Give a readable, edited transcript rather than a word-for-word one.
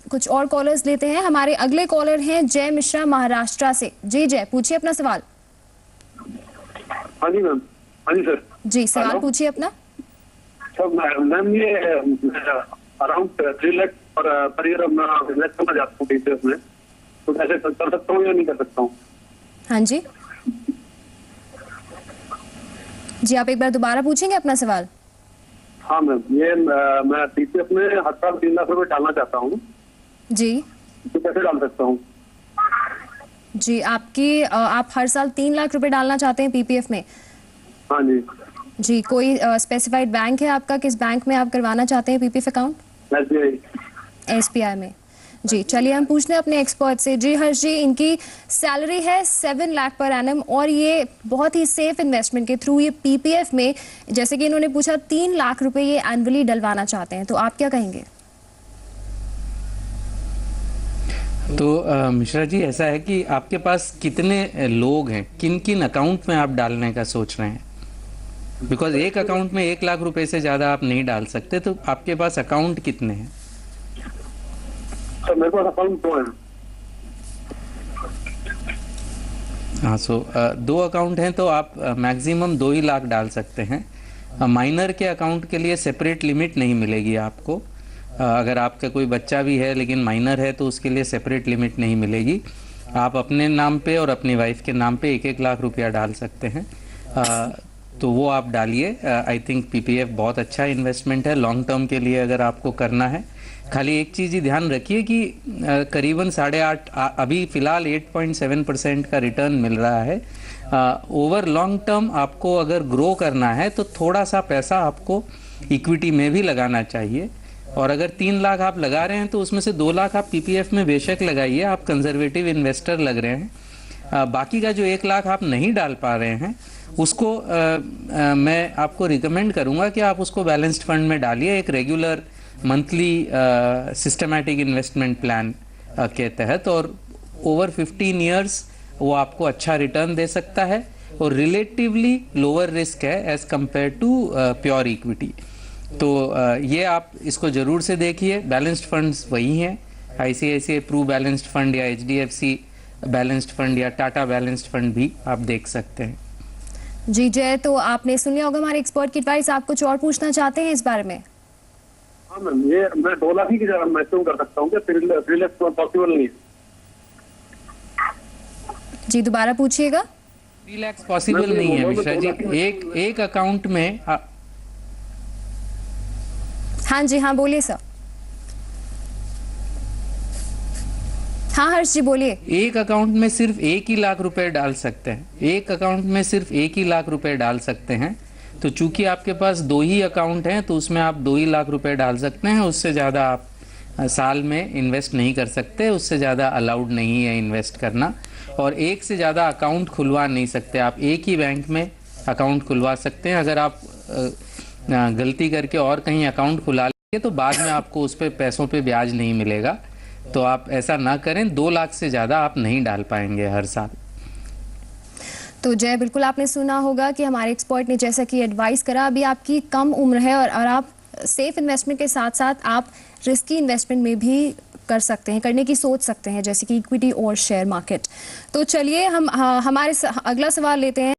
कुछ और कॉलर्स लेते हैं। हमारे अगले कॉलर हैं जय मिश्रा महाराष्ट्र से। जी जय, पूछिए अपना सवाल। हाँ जी मैम। हाँ जी सर। जी सवाल पूछिए अपना। सर मैम ये around 3 lakh per year invest करना चाहता हूँ टीचर्स में, तो कैसे कर सकता हूँ या नहीं कर सकता हूँ? हाँ जी जी, आप एक बार दोबारा पूछेंगे अपना सवाल। हाँ मैम, ये मैं टीचर्स में हर साल 3 लाख रुपए डालना चाहता हूँ जी। तो कैसे डाल सकता हूँ? जी आप हर साल 3 लाख रुपए डालना चाहते हैं पीपीएफ में? हाँ जी। जी, कोई स्पेसिफाइड बैंक है आपका? किस बैंक में आप करवाना चाहते हैं पीपीएफ अकाउंट? SBI। एसबीआई में। जी चलिए हम पूछते हैं अपने एक्सपर्ट से। जी हर्ष जी, इनकी सैलरी है 7 लाख पर एनम और ये बहुत ही सेफ इन्वेस्टमेंट के थ्रू ये पीपीएफ में, जैसे कि इन्होंने पूछा, 3 लाख रुपए ये एनुअली डलवाना चाहते हैं, तो आप क्या कहेंगे? तो मिश्रा जी, ऐसा है कि आपके पास कितने लोग हैं, किन किन अकाउंट में आप डालने का सोच रहे हैं? बिकॉज एक अकाउंट में 1 लाख रुपए से ज़्यादा आप नहीं डाल सकते, तो आपके पास अकाउंट कितने हैं? सर मेरे पास अकाउंट 2 है। हाँ, 2 अकाउंट हैं तो आप मैक्सिमम 2 ही लाख डाल सकते हैं। माइनर के अकाउंट के लिए सेपरेट लिमिट नहीं मिलेगी आपको। अगर आपका कोई बच्चा भी है लेकिन माइनर है तो उसके लिए सेपरेट लिमिट नहीं मिलेगी। आप अपने नाम पे और अपनी वाइफ के नाम पे 1-1 लाख रुपया डाल सकते हैं। तो वो आप डालिए। आई थिंक पीपीएफ बहुत अच्छा इन्वेस्टमेंट है लॉन्ग टर्म के लिए अगर आपको करना है। खाली एक चीज़ ही ध्यान रखिए कि करीबन 8.5 अभी फ़िलहाल 8.7% का रिटर्न मिल रहा है। ओवर लॉन्ग टर्म आपको अगर ग्रो करना है तो थोड़ा सा पैसा आपको इक्विटी में भी लगाना चाहिए। और अगर 3 लाख आप लगा रहे हैं तो उसमें से 2 लाख आप पीपीएफ में बेशक लगाइए, आप कंजर्वेटिव इन्वेस्टर लग रहे हैं। बाकी का जो 1 लाख आप नहीं डाल पा रहे हैं उसको मैं आपको रिकमेंड करूंगा कि आप उसको बैलेंस्ड फंड में डालिए, एक regular monthly systematic investment plan के तहत, और ओवर 15 ईयर्स वो आपको अच्छा रिटर्न दे सकता है और रिलेटिवली लोअर रिस्क है as compare to pure equity. तो ये आप इसको ज़रूर से देखिए। बैलेंस्ड फंड्स वही हैं, आईसीआईसीआई प्रू बैलेंस्ड फंड या एचडीएफसी बैलेंस्ड फंड या टाटा बैलेंस्ड फंड भी आप देख सकते हैं। जी जय, तो आपने सुन लिया होगा हमारे एक्सपर्ट की एडवाइस। आप कुछ और पूछना चाहते हैं इस बारे में? हाँ मैम, ये मैं 2 लाख ही की जगह मैक्सिमम कर सकता हूँ क्या? 3 लाख तो पॉसिबल नहीं है। जी दोबारा पूछिएगा। 3 लाख पॉसिबल नहीं है मिश्रा जी। एक अकाउंट में हाँ जी, हाँ बोलिए सर। हाँ हर्ष जी बोलिए। एक अकाउंट में सिर्फ 1 ही लाख रुपए डाल सकते हैं। एक अकाउंट में सिर्फ 1 ही लाख रुपए डाल सकते हैं। तो चूंकि आपके पास 2 ही अकाउंट हैं तो उसमें आप 2 ही लाख रुपए डाल सकते हैं। उससे ज़्यादा आप साल में इन्वेस्ट नहीं कर सकते, उससे ज़्यादा अलाउड नहीं है इन्वेस्ट करना। और एक से ज़्यादा अकाउंट खुलवा नहीं सकते। आप एक ही बैंक में अकाउंट खुलवा सकते हैं। अगर आप गलती करके और कहीं अकाउंट खुला लेंगे तो बाद में आपको उस पर पैसों पे ब्याज नहीं मिलेगा। तो आप ऐसा ना करें। 2 लाख से ज़्यादा आप नहीं डाल पाएंगे हर साल। तो जय, बिल्कुल आपने सुना होगा कि हमारे एक्सपर्ट ने जैसा कि एडवाइस करा। अभी आपकी कम उम्र है और आप सेफ इन्वेस्टमेंट के साथ साथ आप रिस्की इन्वेस्टमेंट में भी कर सकते हैं, करने की सोच सकते हैं, जैसे कि इक्विटी और शेयर मार्केट। तो चलिए हम हमारे अगला सवाल लेते हैं।